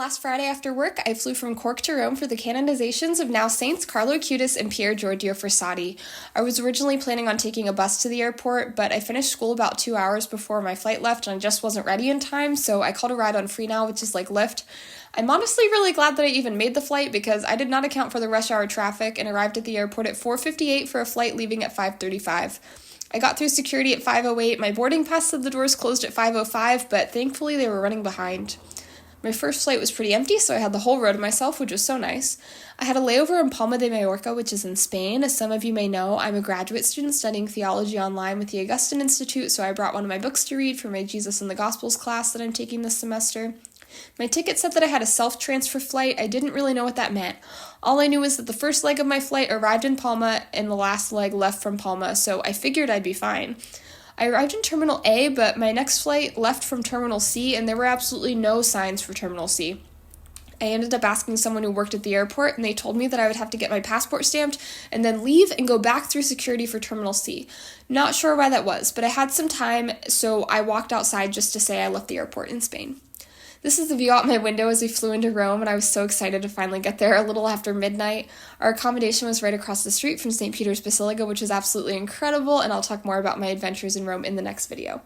Last Friday after work, I flew from Cork to Rome for the canonizations of now Saints Carlo Acutis and Pier Giorgio Frassati. I was originally planning on taking a bus to the airport, but I finished school about 2 hours before my flight left and I just wasn't ready in time, so I called a ride on FreeNow, which is like Lyft. I'm honestly really glad that I even made the flight because I did not account for the rush hour traffic and arrived at the airport at 4:58 for a flight leaving at 5:35. I got through security at 5:08. My boarding pass said the doors closed at 5:05, but thankfully they were running behind. My first flight was pretty empty, so I had the whole row to myself, which was so nice. I had a layover in Palma de Mallorca, which is in Spain. As some of you may know, I'm a graduate student studying theology online with the Augustine Institute, so I brought one of my books to read for my Jesus and the Gospels class that I'm taking this semester. My ticket said that I had a self-transfer flight. I didn't really know what that meant. All I knew was that the first leg of my flight arrived in Palma and the last leg left from Palma, so I figured I'd be fine. I arrived in Terminal A, but my next flight left from Terminal C, and there were absolutely no signs for Terminal C. I ended up asking someone who worked at the airport, and they told me that I would have to get my passport stamped and then leave and go back through security for Terminal C. Not sure why that was, but I had some time, so I walked outside just to say I left the airport in Spain. This is the view out my window as we flew into Rome, and I was so excited to finally get there a little after midnight. Our accommodation was right across the street from St. Peter's Basilica, which is absolutely incredible, and I'll talk more about my adventures in Rome in the next video.